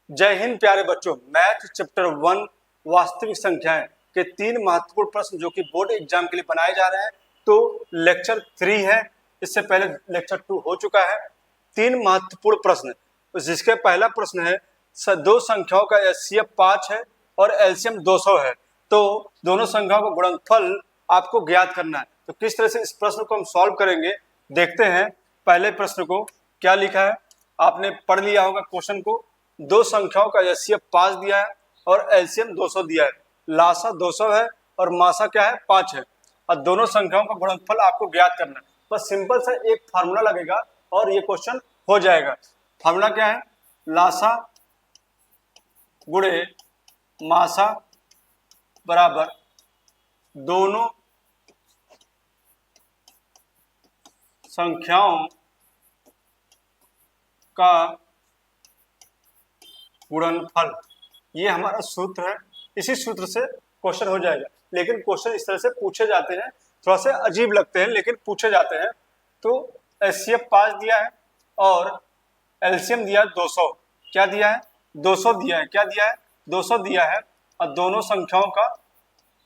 जय हिंद प्यारे बच्चों। मैथ चैप्टर 1 वास्तविक संख्याएं के 3 महत्वपूर्ण प्रश्न जो कि बोर्ड एग्जाम के लिए बनाए जा रहे हैं। तो लेक्चर 3 है, इससे पहले लेक्चर 2 हो चुका है। 3 महत्वपूर्ण प्रश्न, जिसके पहला प्रश्न है दो संख्याओं का एचसीएफ 5 है और एलसीएम 200 है, तो दोनों संख्याओं का गुणनफल आपको ज्ञात करना है। तो किस तरह से इस प्रश्न को हम सॉल्व करेंगे, देखते हैं। पहले प्रश्न को क्या लिखा है, आपने पढ़ लिया होगा क्वेश्चन को। दो संख्याओं का एचसीएफ 5 दिया है और एलसीएम 200 दिया है। लासा 200 है और मासा क्या है, 5 है, और दोनों संख्याओं का गुणनफल आपको ज्ञात करना है। बस सिंपल सा एक फार्मूला लगेगा और ये क्वेश्चन हो जाएगा। फार्मूला क्या है, लासा गुणे मासा बराबर दोनों संख्याओं का गुणनफल। ये हमारा सूत्र है, इसी सूत्र से क्वेश्चन हो जाएगा। लेकिन क्वेश्चन इस तरह से पूछे जाते हैं, थोड़ा सा अजीब लगते हैं लेकिन पूछे जाते हैं। तो एचसीएफ 5 दिया है और एलसीएम दिया है 200। क्या दिया है, 200 दिया है। क्या दिया है, 200 दिया है, और दोनों संख्याओं का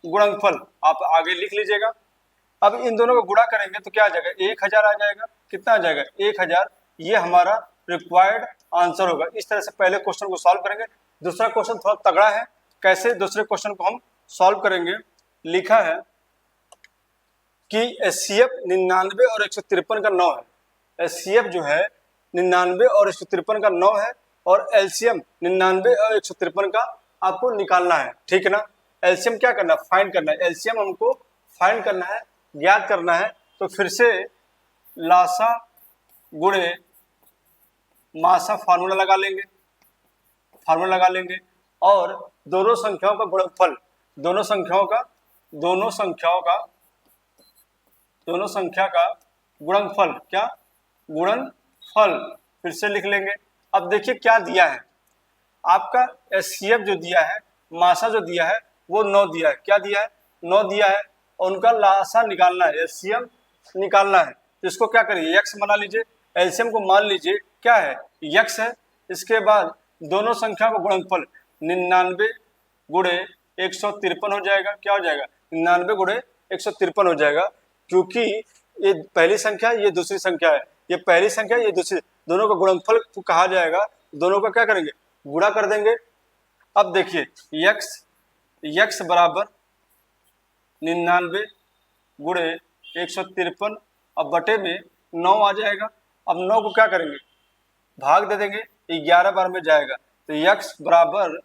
गुणनफल आप आगे लिख लीजिएगा। अब इन दोनों को गुणा करेंगे तो क्या आ जाएगा, 1000 आ जाएगा। कितना आ जाएगा, 1000। ये हमारा रिक्वायर्ड आंसर होगा। इस तरह से पहले क्वेश्चन को सॉल्व करेंगे। दूसरा क्वेश्चन थोड़ा तगड़ा है, कैसे दूसरे क्वेश्चन को हम सॉल्व करेंगे। लिखा है कि एचसीएफ 99 और 153 का 9 है। एचसीएफ जो है 99 और 153 का 9 है, और एलसीएम 99 और 153 का आपको निकालना है, ठीक है ना। एलसीएम क्या करना है, फाइंड करना है। एलसीएम हमको फाइंड करना है, ज्ञात करना है। तो फिर से लासा गुणे मासा फार्मूला लगा लेंगे, और दोनों संख्याओं का गुणनफल, दोनों संख्या का गुणनफल, क्या गुणनफल फिर से लिख लेंगे। अब देखिए क्या दिया है आपका, एचसीएफ जो दिया है, मासा जो दिया है वो 9 दिया है। क्या दिया है, 9 दिया है, और उनका लासा निकालना है, एचसीएम निकालना है। तो इसको क्या करिए, यक्स बना लीजिए। एलसीएम को मान लीजिए क्या है, यक्स है। इसके बाद दोनों संख्या का गुणनफल 99 गुणे 153 हो जाएगा। क्या हो जाएगा, 99 गुणे 153 हो जाएगा। क्योंकि ये पहली संख्या है, ये दूसरी संख्या है, ये पहली संख्या है, ये दूसरी, दोनों का गुणनफल कहा जाएगा। दोनों का क्या करेंगे, गुणा कर देंगे। अब देखिए यक्स बराबर 99 गुणे 153 अब बटे में 9 आ जाएगा। अब 9 को क्या करेंगे, भाग दे देंगे, 11 बार में जाएगा। तो यक्स बराबर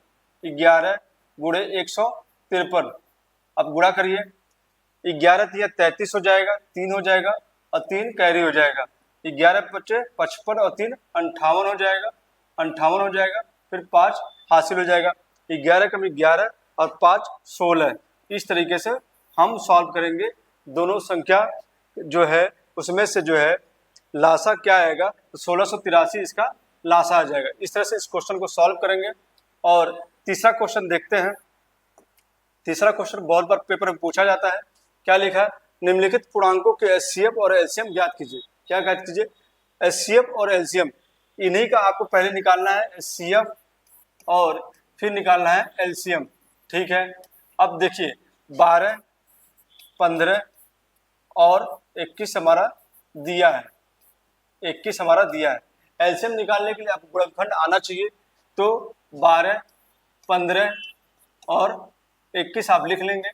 11 गुणे 153। अब गुणा करिए, 11 या 33 हो जाएगा, 3 हो जाएगा, और 3 कैरी हो जाएगा। 11 बचे 55 और 3 58 हो जाएगा, 58 हो जाएगा। फिर 5 हासिल हो जाएगा, 11 कम 11 और 5 16। इस तरीके से हम सॉल्व करेंगे। दोनों संख्या जो है उसमें से जो है लासा क्या आएगा, तो 1683 इसका लासा आ जाएगा। इस तरह से इस क्वेश्चन को सॉल्व करेंगे। और तीसरा क्वेश्चन देखते हैं। तीसरा क्वेश्चन बहुत बार पेपर में पूछा जाता है। क्या लिखा है, निम्नलिखित पूर्णांकों के एचसीएफ और एलसीएम ज्ञात कीजिए। क्या ज्ञात कीजिए, एचसीएफ और एलसीएम, इन्हीं का आपको पहले निकालना है, एचसीएफ और फिर निकालना है एलसीएम, ठीक है। अब देखिए 12, 15 और 21 हमारा दिया है, 21 हमारा दिया है। एलसीएम निकालने के लिए आपको गुणनखंड आना चाहिए। तो 12, 15 और 21 आप लिख लेंगे,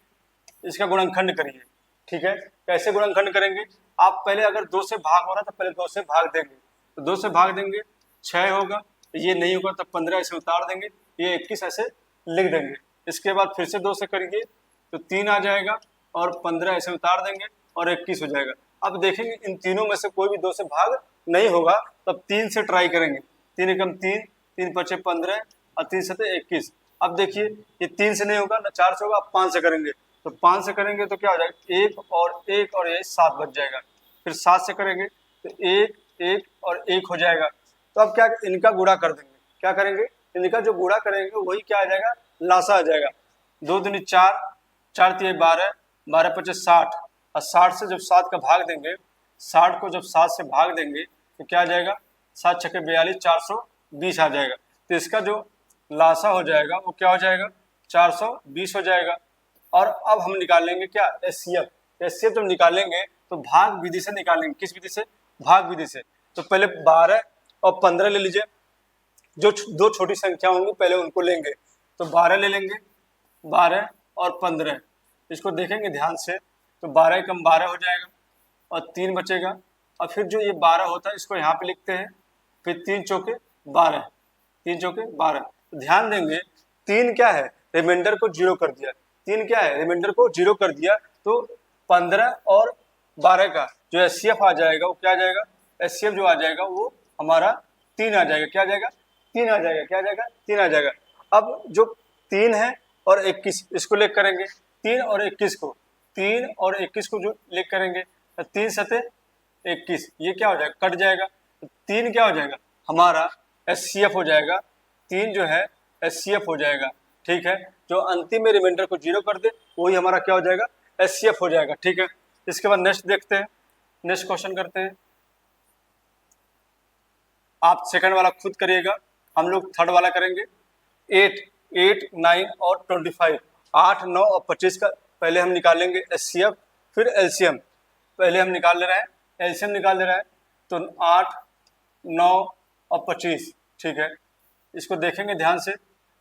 इसका गुणनखंड करिए, ठीक है। कैसे गुणनखंड करेंगे, आप पहले अगर 2 से भाग हो रहा तो पहले 2 से भाग देंगे, तो 2 से भाग देंगे 6 होगा, ये नहीं होगा तब 15 ऐसे उतार देंगे, ये 21 ऐसे लिख देंगे। इसके बाद फिर से 2 से करेंगे तो 3 आ जाएगा, और 15 ऐसे उतार देंगे और 21 हो जाएगा। अब देखेंगे इन तीनों में से कोई भी 2 से भाग नहीं होगा, तब 3 से ट्राई करेंगे। 3 एकम 3, 3 पचे 15 और 3 सते 21। अब देखिए ये 3 से नहीं होगा ना 4 से होगा, अब 5 से करेंगे। तो 5 से करेंगे तो क्या हो जाएगा, 1 और ये 7 बच जाएगा। फिर 7 से करेंगे तो 1 और 1 हो जाएगा। तो अब क्या, इनका गुणा कर देंगे। क्या करेंगे, इनका जो गुणा करेंगे वही क्या आ जाएगा, लासा आ जाएगा। 2 दूनी 4, 4 तिये 12, 12 पचे 60, और 60 से जब 7 का भाग देंगे, 60 को जब 7 से भाग देंगे तो क्या आ जाएगा, 7 छक्के 42, 420 आ जाएगा। तो इसका जो लासा हो जाएगा वो क्या हो जाएगा 420 हो जाएगा। और अब हम निकालेंगे क्या एचसीएफ। एचसीएफ जब निकालेंगे तो भाग विधि से निकालेंगे। किस विधि से? भाग विधि से। तो पहले 12 और 15 ले लीजिए, जो दो छोटी संख्या होंगी पहले उनको लेंगे। तो 12 ले लेंगे, 12 और 15 इसको देखेंगे ध्यान से, तो 12 कम 12 हो जाएगा और 3 बचेगा। और फिर जो ये 12 होता है इसको यहाँ पे लिखते हैं, फिर 3 चौके 12, 3 चौके 12। तो ध्यान देंगे 3 क्या है, रिमाइंडर को 0 कर दिया। 3 क्या है, रिमाइंडर को 0 कर दिया। तो 15 और 12 का जो एचसीएफ आ जाएगा वो क्या आ जाएगा, एचसीएफ जो आ जाएगा वो हमारा 3 आ जाएगा। क्या आ जाएगा, 3 आ जाएगा। क्या आ जाएगा, 3 आ जाएगा। अब जो 3 है और 21 इसको लेकर करेंगे, 3 और 21 को, 3 और 21 को जो लेकर करेंगे, 3 सते 21, ये क्या हो जाएगा, कट जाएगा। 3 क्या हो जाएगा, हमारा एचसीएफ हो जाएगा। 3 जो है एचसीएफ हो जाएगा। ठीक है, जो अंतिम में रिमाइंडर को 0 कर दे वही हमारा क्या हो जाएगा, एचसीएफ हो जाएगा। ठीक है, इसके बाद नेक्स्ट देखते हैं, नेक्स्ट क्वेश्चन करते हैं। आप सेकंड वाला खुद करिएगा, हम लोग थर्ड वाला करेंगे। 8, 8, 9 और 25, 8, 9 और 25 का पहले हम निकालेंगे एचसीएफ, फिर एलसीएम। पहले हम निकाल ले रहे हैं, एलसीएम निकाल ले रहे हैं। तो 8, 9 और 25। ठीक है, इसको देखेंगे ध्यान से,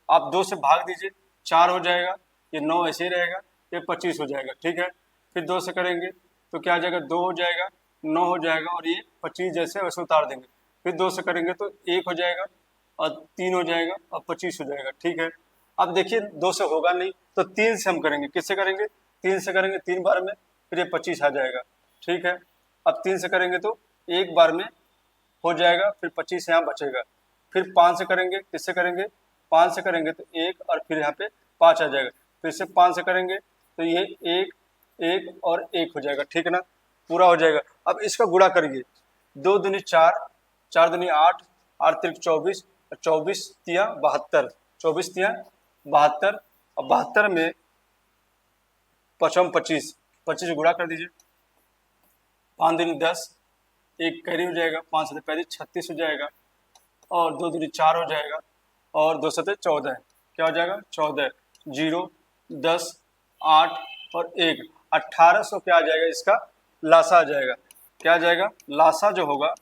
आप 2 से भाग दीजिए, 4 हो जाएगा, ये 9 ऐसे ही रहेगा, ये 25 हो जाएगा। ठीक है, फिर 2 से करेंगे तो क्या आ जाएगा, 2 हो जाएगा, 9 हो जाएगा और ये 25 जैसे वैसे उतार देंगे। फिर 2 से करेंगे तो 1 हो जाएगा और 3 हो जाएगा और 25 हो जाएगा। ठीक है, अब देखिए 2 से होगा नहीं तो 3 से हम करेंगे। किससे करेंगे, 3 से करेंगे 3 बार में, फिर ये 25 आ जाएगा। ठीक है, अब 3 से करेंगे तो 1 बार में हो जाएगा, फिर 25 यहाँ बचेगा। फिर 5 से करेंगे, किससे करेंगे, 5 से करेंगे तो 1 और फिर यहाँ पे 5 आ जाएगा। फिर से 5 से करेंगे तो ये 1, 1 और 1 हो जाएगा। ठीक है ना, पूरा हो जाएगा। अब इसका गुणा करिए, 2 दूनी 4, 4 दूनी 8, 8 तिरक 24, 24 तिया 72, 24 तिया 72 और 72 में 25, 25 गुणा कर दीजिए। 5 दूनी 10, 1 कैरी हो जाएगा, 5 सते 35, 36 हो जाएगा और 2 दूनी 4 हो जाएगा और 2 सते 14, क्या हो जाएगा 14, 0, 10, 8 और 1, 1800 क्या आ जाएगा, इसका लासा आ जाएगा। क्या आ जाएगा, लासा जो होगा,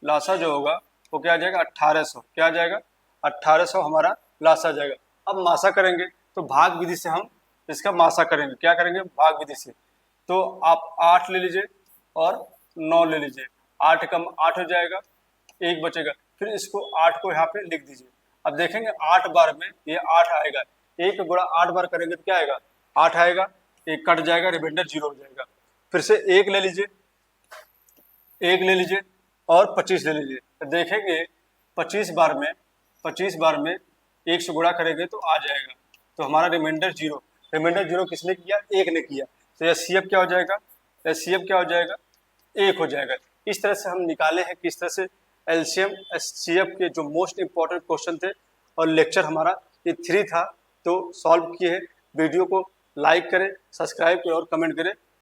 लासा जो होगा वो क्या आ जाएगा 1800। क्या आ जाएगा 1800 हमारा लासा आ जाएगा। अब मासा करेंगे तो भाग विधि से हम इसका मासा करेंगे। क्या करेंगे, भाग विधि से। तो आप 8 ले लीजिए और 9 ले लीजिए, 8 कम 8 हो जाएगा, 1 बचेगा। फिर इसको 8 को यहाँ पे लिख दीजिए। अब देखेंगे 8 बार में ये 8 आएगा, 1 गुणा 8 बार करेंगे तो क्या आएगा, 8 आएगा, 1 कट जाएगा, रिमाइंडर 0 हो जाएगा। फिर से 1 ले लीजिए, 1 ले लीजिए और 25 ले लीजिए। तो देखेंगे 25 बार में 1 से गुणा करेंगे तो आ जाएगा। तो हमारा रिमाइंडर 0, रिमाइंडर 0 किसने किया, 1 ने किया। तो एचसीएफ क्या हो जाएगा, एचसीएफ क्या हो जाएगा, 1 हो जाएगा। इस तरह से हम निकाले हैं किस तरह से एलसीएम एचसीएफ के जो मोस्ट इंपॉर्टेंट क्वेश्चन थे। और लेक्चर हमारा ये 3 था, तो सॉल्व किए हैं। वीडियो को लाइक करें, सब्सक्राइब करें और कमेंट करें।